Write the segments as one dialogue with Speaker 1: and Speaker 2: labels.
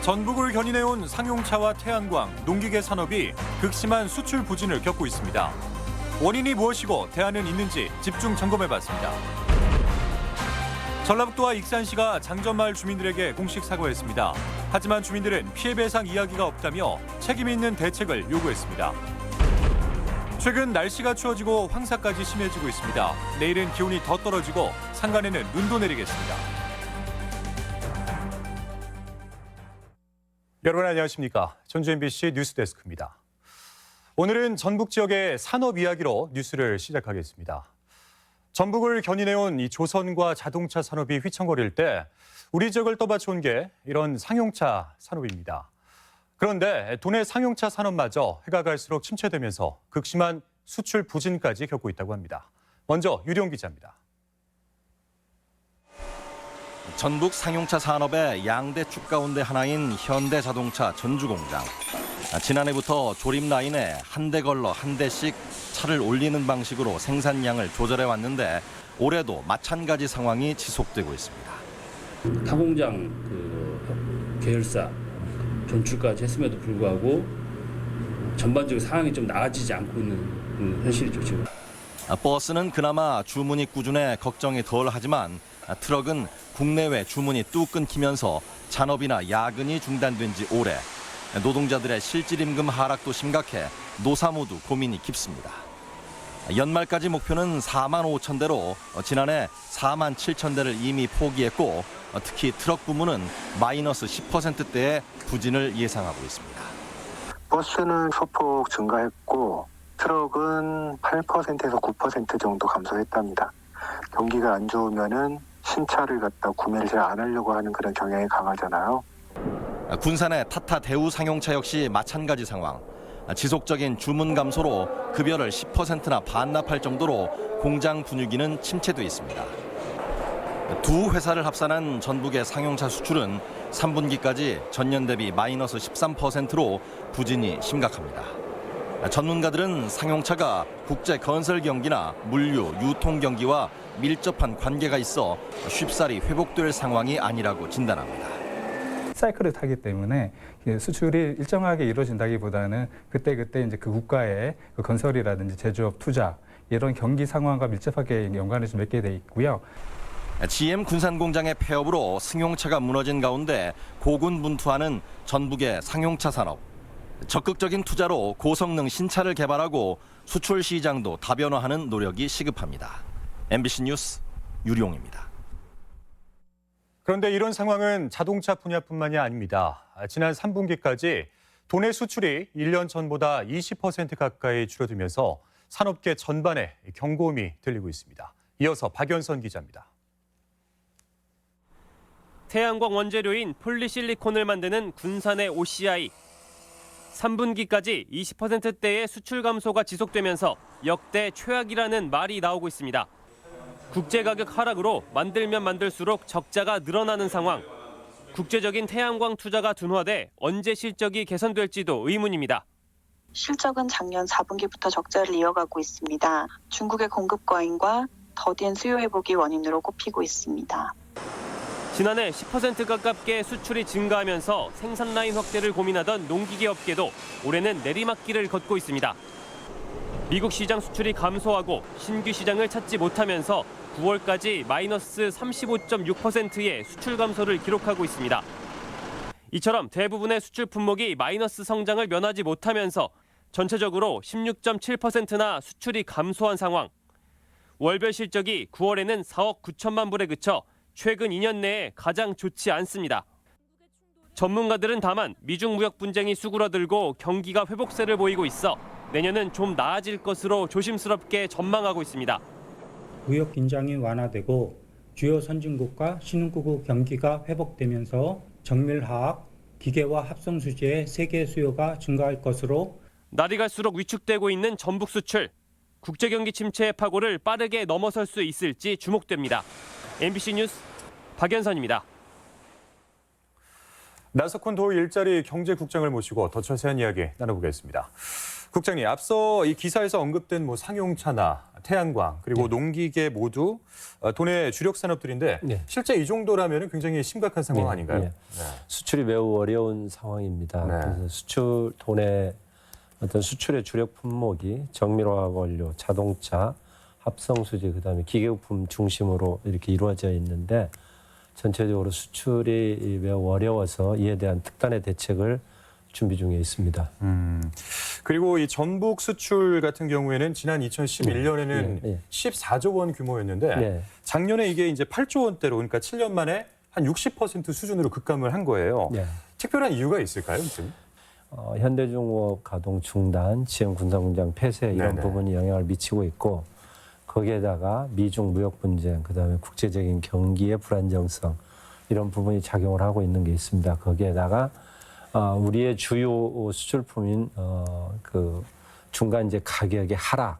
Speaker 1: 전북을 견인해온 상용차와 태양광, 농기계 산업이 극심한 수출 부진을 겪고 있습니다. 원인이 무엇이고 대안은 있는지 집중 점검해봤습니다. 전라북도와 익산시가 장전마을 주민들에게 공식 사과했습니다. 하지만 주민들은 피해 배상 이야기가 없다며 책임 있는 대책을 요구했습니다. 최근 날씨가 추워지고 황사까지 심해지고 있습니다. 내일은 기온이 더 떨어지고 산간에는 눈도 내리겠습니다. 여러분 안녕하십니까? 전주 MBC 뉴스데스크입니다. 오늘은 전북 지역의 산업 이야기로 뉴스를 시작하겠습니다. 전북을 견인해온 이 조선과 자동차 산업이 휘청거릴 때 우리 지역을 떠받쳐온 게 이런 상용차 산업입니다. 그런데 도내 상용차 산업마저 해가 갈수록 침체되면서 극심한 수출 부진까지 겪고 있다고 합니다. 먼저 유령 기자입니다.
Speaker 2: 전북 상용차 산업의 양대 축 가운데 하나인 현대자동차 전주공장. 지난해부터 조립 라인에 한 대 걸러 한 대씩 차를 올리는 방식으로 생산량을 조절해 왔는데 올해도 마찬가지 상황이 지속되고 있습니다.
Speaker 3: 타공장 계열사 존출까지 했음에도 불구하고 전반적으로 상황이 좀 나아지지 않고 있는 현실이죠, 지금.
Speaker 2: 버스는 그나마 주문이 꾸준해 걱정이 덜하지만 트럭은 국내외 주문이 뚝 끊기면서 잔업이나 야근이 중단된 지 오래. 노동자들의 실질 임금 하락도 심각해 노사 모두 고민이 깊습니다. 연말까지 목표는 4만 5천 대로 지난해 4만 7천 대를 이미 포기했고 특히 트럭 부문은 마이너스 10%대의 부진을 예상하고 있습니다.
Speaker 4: 버스는 소폭 증가했고 트럭은 8%에서 9% 정도 감소했답니다. 경기가 안 좋으면은 신차를 갖다 구매를 잘 안 하려고 하는 그런 경향이 강하잖아요.
Speaker 2: 군산의 타타 대우 상용차 역시 마찬가지 상황. 지속적인 주문 감소로 급여를 10%나 반납할 정도로 공장 분위기는 침체돼 있습니다. 두 회사를 합산한 전북의 상용차 수출은 3분기까지 전년 대비 마이너스 13%로 부진이 심각합니다. 전문가들은 상용차가 국제 건설 경기나 물류, 유통 경기와 밀접한 관계가 있어 쉽사리 회복될 상황이 아니라고 진단합니다.
Speaker 5: 사이클을 타기 때문에 수출이 일정하게 이루어진다기보다는 그때그때 이제 그 국가의 그 건설이라든지 제조업 투자 이런 경기 상황과 밀접하게 연관을 좀 맺게 돼 있고요.
Speaker 2: GM 군산 공장의 폐업으로 승용차가 무너진 가운데 고군분투하는 전북의 상용차 산업. 적극적인 투자로 고성능 신차를 개발하고 수출 시장도 다변화하는 노력이 시급합니다. MBC 뉴스 유룡입니다.
Speaker 1: 그런데 이런 상황은 자동차 분야뿐만이 아닙니다. 지난 3분기까지 도내 수출이 1년 전보다 20% 가까이 줄어들면서 산업계 전반에 경고음이 들리고 있습니다. 이어서 박연선 기자입니다.
Speaker 6: 태양광 원재료인 폴리실리콘을 만드는 군산의 OCI. 3분기까지 20%대의 수출 감소가 지속되면서 역대 최악이라는 말이 나오고 있습니다. 국제가격 하락으로 만들면 만들수록 적자가 늘어나는 상황. 국제적인 태양광 투자가 둔화돼 언제 실적이 개선될지도 의문입니다.
Speaker 7: 실적은 작년 4분기부터 적자를 이어가고 있습니다. 중국의 공급 과잉과 더딘 수요 회복이 원인으로 꼽히고 있습니다.
Speaker 6: 지난해 10% 가깝게 수출이 증가하면서 생산 라인 확대를 고민하던 농기계 업계도 올해는 내리막길을 걷고 있습니다. 미국 시장 수출이 감소하고 신규 시장을 찾지 못하면서 9월까지 마이너스 35.6%의 수출 감소를 기록하고 있습니다. 이처럼 대부분의 수출 품목이 마이너스 성장을 면하지 못하면서 전체적으로 16.7%나 수출이 감소한 상황. 월별 실적이 9월에는 4억 9천만 불에 그쳐 최근 2년 내에 가장 좋지 않습니다. 전문가들은 다만 미중 무역 분쟁이 수그러들고 경기가 회복세를 보이고 있어 내년은 좀 나아질 것으로 조심스럽게 전망하고 있습니다.
Speaker 8: 무역 긴장이 완화되고 주요 선진국과 신흥국 경기가 회복되면서 정밀화학, 기계와 합성 수지의 세계 수요가 증가할 것으로
Speaker 6: 날이 갈수록 위축되고 있는 전북 수출. 국제 경기 침체의 파고를 빠르게 넘어설 수 있을지 주목됩니다. MBC 뉴스 박연선입니다.
Speaker 1: 나석훈 도 일자리 경제국장을 모시고 더 자세한 이야기 나눠보겠습니다. 국장님, 앞서 이 기사에서 언급된 상용차나 태양광 그리고 농기계 모두 도내 주력 산업들인데 실제 이 정도라면 굉장히 심각한 상황 아닌가요? 네.
Speaker 9: 수출이 매우 어려운 상황입니다. 그래서 도내 어떤 수출의 주력 품목이 정밀화학 원료, 자동차, 합성수지, 그다음에 기계부품 중심으로 이렇게 이루어져 있는데 전체적으로 수출이 매우 어려워서 이에 대한 특단의 대책을 준비 중에 있습니다.
Speaker 1: 그리고 이 전북 수출 같은 경우에는 지난 2011년에는 14조 원 규모였는데 작년에 이게 이제 8조 원대로 그러니까 7년 만에 한 60% 수준으로 급감을 한 거예요. 특별한 이유가 있을까요, 지금?
Speaker 9: 현대중공업 가동 중단, 지형 군사공장 폐쇄 이런 부분이 영향을 미치고 있고 거기에다가 미중 무역 분쟁, 그다음에 국제적인 경기의 불안정성 이런 부분이 작용을 하고 있는 게 있습니다. 거기에다가 우리의 주요 수출품인 그 중간 이제 가격의 하락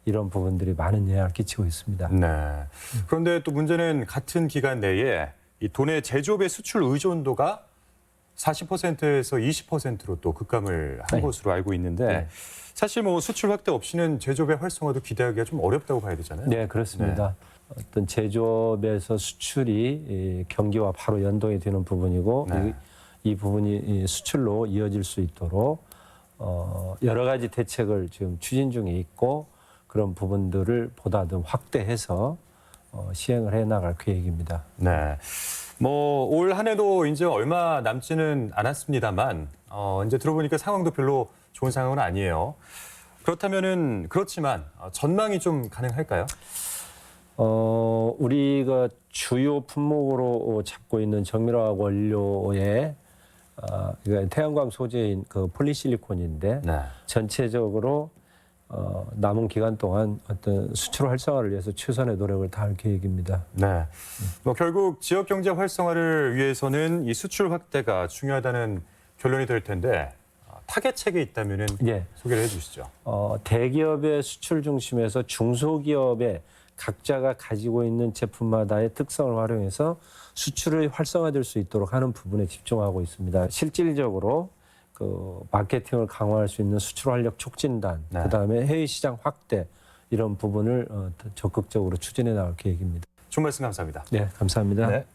Speaker 9: 이런 부분들이 많은 영향을 끼치고 있습니다.
Speaker 1: 네. 그런데 또 문제는 같은 기간 내에 이 도내 제조업의 수출 의존도가 40%에서 20%로 또 급감을 한 것으로 알고 있는데 사실 수출 확대 없이는 제조업의 활성화도 기대하기가 좀 어렵다고 봐야 되잖아요.
Speaker 9: 네, 그렇습니다. 어떤 제조업에서 수출이 경기와 바로 연동이 되는 부분이고 이 부분이 수출로 이어질 수 있도록 여러 가지 대책을 지금 추진 중에 있고 그런 부분들을 보다 더 확대해서 시행을 해나갈 계획입니다.
Speaker 1: 네. 올 한 해도 이제 얼마 남지는 않았습니다만 이제 들어보니까 상황도 별로 좋은 상황은 아니에요. 그렇지만 전망이 좀 가능할까요?
Speaker 9: 우리가 주요 품목으로 잡고 있는 정밀화학 원료의 그러니까 태양광 소재인 그 폴리실리콘인데 전체적으로 남은 기간 동안 어떤 수출 활성화를 위해서 최선의 노력을 다할 계획입니다.
Speaker 1: 네. 결국 지역 경제 활성화를 위해서는 이 수출 확대가 중요하다는 결론이 될 텐데 타겟책이 있다면은 소개를 해주시죠.
Speaker 9: 대기업의 수출 중심에서 중소기업의 각자가 가지고 있는 제품마다의 특성을 활용해서 수출이 활성화될 수 있도록 하는 부분에 집중하고 있습니다. 실질적으로 그 마케팅을 강화할 수 있는 수출 활력 촉진단, 그다음에 해외 시장 확대 이런 부분을 적극적으로 추진해 나갈 계획입니다.
Speaker 1: 좋은 말씀 감사합니다.
Speaker 9: 네, 감사합니다.
Speaker 1: 네.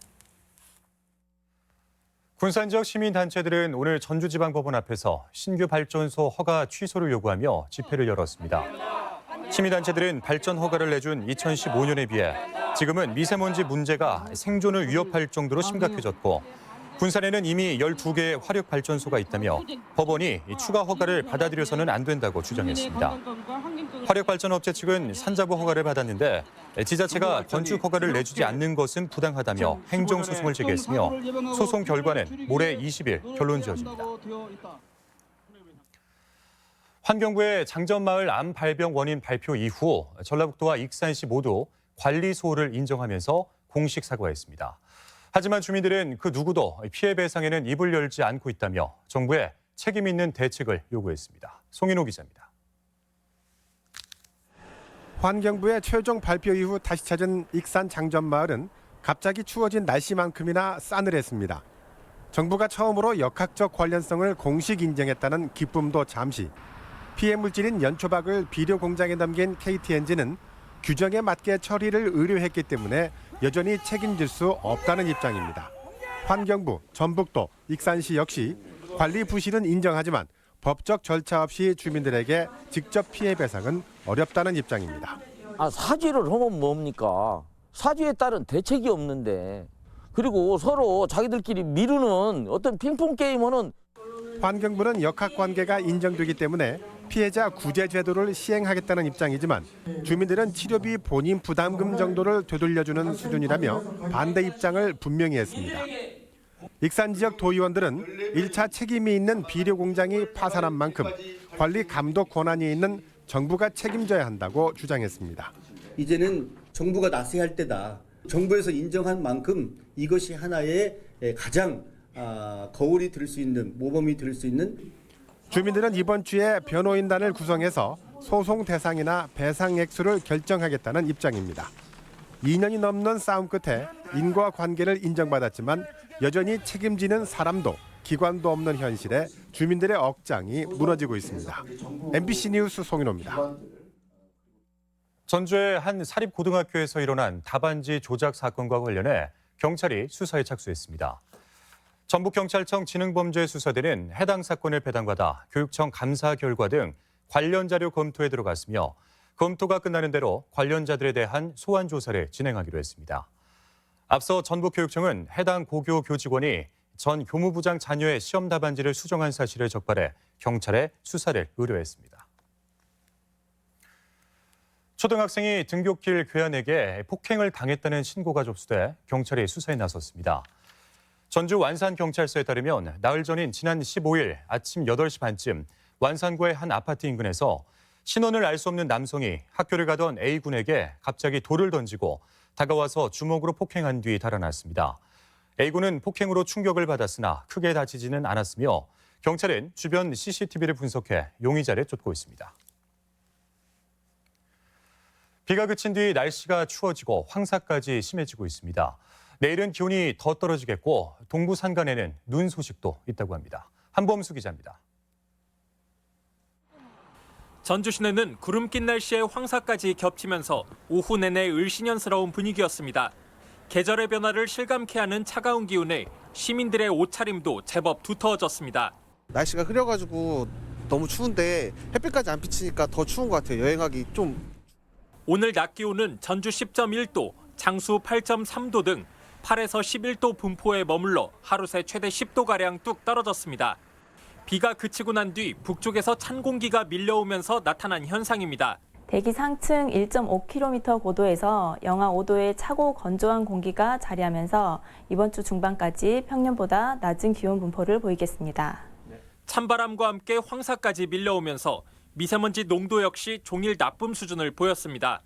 Speaker 1: 군산 지역 시민단체들은 오늘 전주지방법원 앞에서 신규 발전소 허가 취소를 요구하며 집회를 열었습니다. 시민단체들은 발전 허가를 내준 2015년에 비해 지금은 미세먼지 문제가 생존을 위협할 정도로 심각해졌고 군산에는 이미 12개의 화력발전소가 있다며 법원이 추가 허가를 받아들여서는 안 된다고 주장했습니다. 화력발전업체 측은 산자부 허가를 받았는데 지자체가 건축 허가를 내주지 않는 것은 부당하다며 행정소송을 제기했으며 소송 결과는 모레 20일 결론 지어집니다. 환경부의 장전마을 암 발병 원인 발표 이후 전라북도와 익산시 모두 관리소홀을 인정하면서 공식 사과했습니다. 하지만 주민들은 그 누구도 피해 배상에는 입을 열지 않고 있다며 정부에 책임 있는 대책을 요구했습니다. 송인호 기자입니다.
Speaker 10: 환경부의 최종 발표 이후 다시 찾은 익산 장전마을은 갑자기 추워진 날씨만큼이나 싸늘했습니다. 정부가 처음으로 역학적 관련성을 공식 인정했다는 기쁨도 잠시. 피해 물질인 연초박을 비료 공장에 넘긴 KTNG는 규정에 맞게 처리를 의뢰했기 때문에 여전히 책임질 수 없다는 입장입니다. 환경부, 전북도, 익산시 역시 관리 부실은 인정하지만 법적 절차 없이 주민들에게 직접 피해 배상은 어렵다는 입장입니다.
Speaker 11: 사죄를 하면 뭡니까? 사죄에 따른 대책이 없는데 그리고 서로 자기들끼리 미루는 어떤 핑퐁 게임하는
Speaker 10: 환경부는 역학관계가 인정되기 때문에 피해자 구제 제도를 시행하겠다는 입장이지만 주민들은 치료비 본인 부담금 정도를 되돌려주는 수준이라며 반대 입장을 분명히 했습니다. 익산 지역 도의원들은 1차 책임이 있는 비료 공장이 파산한 만큼 관리 감독 권한이 있는 정부가 책임져야 한다고 주장했습니다.
Speaker 12: 이제는 정부가 나서야 할 때다. 정부에서 인정한 만큼 이것이 하나의 가장 거울이 들 수 있는, 모범이 들 수 있는.
Speaker 10: 주민들은 이번 주에 변호인단을 구성해서 소송 대상이나 배상 액수를 결정하겠다는 입장입니다. 2년이 넘는 싸움 끝에 인과관계를 인정받았지만 여전히 책임지는 사람도 기관도 없는 현실에 주민들의 억장이 무너지고 있습니다. MBC 뉴스 송인호입니다.
Speaker 1: 전주의 한 사립고등학교에서 일어난 답안지 조작 사건과 관련해 경찰이 수사에 착수했습니다. 전북경찰청 지능범죄수사대는 해당 사건을 배당받아 교육청 감사 결과 등 관련 자료 검토에 들어갔으며 검토가 끝나는 대로 관련자들에 대한 소환 조사를 진행하기로 했습니다. 앞서 전북교육청은 해당 고교 교직원이 전 교무부장 자녀의 시험 답안지를 수정한 사실을 적발해 경찰에 수사를 의뢰했습니다. 초등학생이 등굣길 괴한에게 폭행을 당했다는 신고가 접수돼 경찰이 수사에 나섰습니다. 전주 완산경찰서에 따르면 나흘 전인 지난 15일 아침 8시 반쯤 완산구의 한 아파트 인근에서 신원을 알 수 없는 남성이 학교를 가던 A군에게 갑자기 돌을 던지고 다가와서 주먹으로 폭행한 뒤 달아났습니다. A군은 폭행으로 충격을 받았으나 크게 다치지는 않았으며 경찰은 주변 CCTV를 분석해 용의자를 쫓고 있습니다. 비가 그친 뒤 날씨가 추워지고 황사까지 심해지고 있습니다. 내일은 기온이 더 떨어지겠고 동부 산간에는 눈 소식도 있다고 합니다. 한범수 기자입니다.
Speaker 13: 전주 시내는 구름 낀 날씨에 황사까지 겹치면서 오후 내내 을씨년스러운 분위기였습니다. 계절의 변화를 실감케 하는 차가운 기운에 시민들의 옷차림도 제법 두터워졌습니다.
Speaker 14: 날씨가 흐려가지고 너무 추운데 햇빛까지 안 비치니까 더 추운 것 같아요. 여행하기 좀.
Speaker 13: 오늘 낮 기온은 전주 10.1도, 장수 8.3도 등 8에서 11도 분포에 머물러 하루 새 최대 10도가량 뚝 떨어졌습니다. 비가 그치고 난 뒤 북쪽에서 찬 공기가 밀려오면서 나타난 현상입니다.
Speaker 15: 대기 상층 1.5km 고도에서 영하 5도의 차고 건조한 공기가 자리하면서 이번 주 중반까지 평년보다 낮은 기온 분포를 보이겠습니다.
Speaker 13: 찬바람과 함께 황사까지 밀려오면서 미세먼지 농도 역시 종일 나쁨 수준을 보였습니다.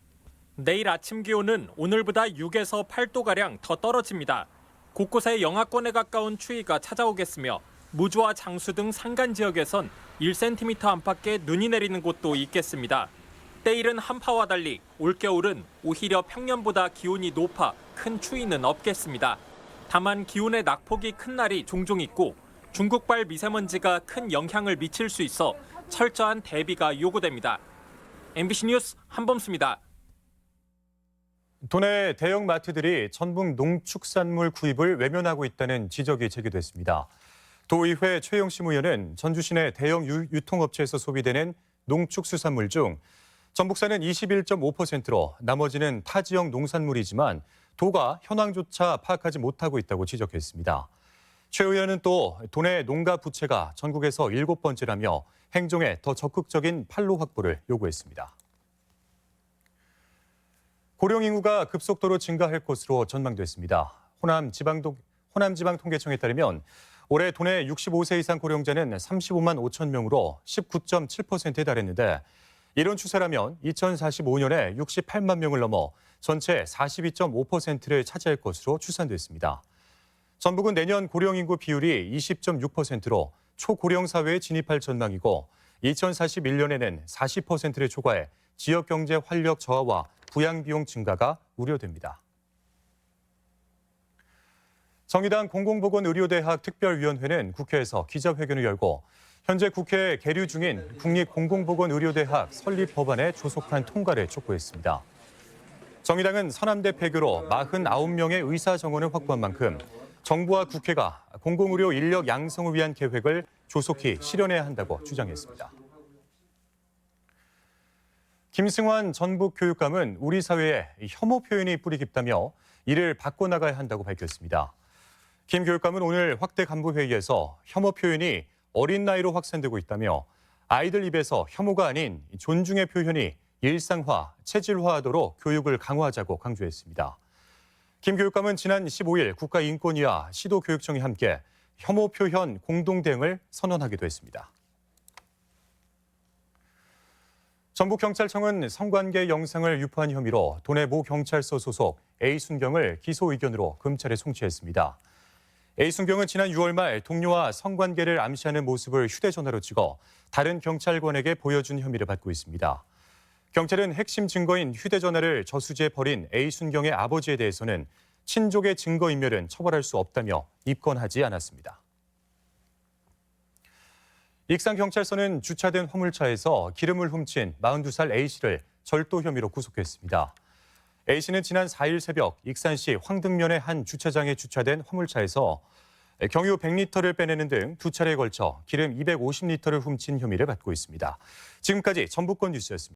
Speaker 13: 내일 아침 기온은 오늘보다 6에서 8도가량 더 떨어집니다. 곳곳에 영하권에 가까운 추위가 찾아오겠으며 무주와 장수 등 산간 지역에선 1cm 안팎의 눈이 내리는 곳도 있겠습니다. 때일은 한파와 달리 올겨울은 오히려 평년보다 기온이 높아 큰 추위는 없겠습니다. 다만 기온의 낙폭이 큰 날이 종종 있고 중국발 미세먼지가 큰 영향을 미칠 수 있어 철저한 대비가 요구됩니다. MBC 뉴스 한범수입니다.
Speaker 1: 도내 대형 마트들이 전북 농축산물 구입을 외면하고 있다는 지적이 제기됐습니다. 도의회 최영심 의원은 전주 시내 대형 유통업체에서 소비되는 농축수산물 중 전북산은 21.5%로 나머지는 타 지역 농산물이지만 도가 현황조차 파악하지 못하고 있다고 지적했습니다. 최 의원은 또 도내 농가 부채가 전국에서 7번째라며 행정에 더 적극적인 판로 확보를 요구했습니다. 고령 인구가 급속도로 증가할 것으로 전망됐습니다. 호남지방통계청에 따르면 올해 도내 65세 이상 고령자는 35만 5천 명으로 19.7%에 달했는데 이런 추세라면 2045년에 68만 명을 넘어 전체 42.5%를 차지할 것으로 추산됐습니다. 전북은 내년 고령 인구 비율이 20.6%로 초고령 사회에 진입할 전망이고 2041년에는 40%를 초과해 지역 경제 활력 저하와 부양 비용 증가가 우려됩니다. 정의당 공공보건의료대학 특별위원회는 국회에서 기자회견을 열고 현재 국회에 계류 중인 국립공공보건의료대학 설립 법안의 조속한 통과를 촉구했습니다. 정의당은 서남대 폐교로 49명의 의사 정원을 확보한 만큼 정부와 국회가 공공의료 인력 양성을 위한 계획을 조속히 실현해야 한다고 주장했습니다. 김승환 전북교육감은 우리 사회에 혐오 표현이 뿌리 깊다며 이를 바꿔나가야 한다고 밝혔습니다. 김 교육감은 오늘 확대 간부회의에서 혐오 표현이 어린 나이로 확산되고 있다며 아이들 입에서 혐오가 아닌 존중의 표현이 일상화, 체질화하도록 교육을 강화하자고 강조했습니다. 김 교육감은 지난 15일 국가인권위와 시도교육청이 함께 혐오 표현 공동대응을 선언하기도 했습니다. 전북경찰청은 성관계 영상을 유포한 혐의로 도내 모 경찰서 소속 A순경을 기소 의견으로 검찰에 송치했습니다. A순경은 지난 6월 말 동료와 성관계를 암시하는 모습을 휴대전화로 찍어 다른 경찰관에게 보여준 혐의를 받고 있습니다. 경찰은 핵심 증거인 휴대전화를 저수지에 버린 A순경의 아버지에 대해서는 친족의 증거인멸은 처벌할 수 없다며 입건하지 않았습니다. 익산경찰서는 주차된 화물차에서 기름을 훔친 42살 A씨를 절도 혐의로 구속했습니다. A씨는 지난 4일 새벽 익산시 황등면의 한 주차장에 주차된 화물차에서 경유 100리터를 빼내는 등 두 차례에 걸쳐 기름 250리터를 훔친 혐의를 받고 있습니다. 지금까지 전북권 뉴스였습니다.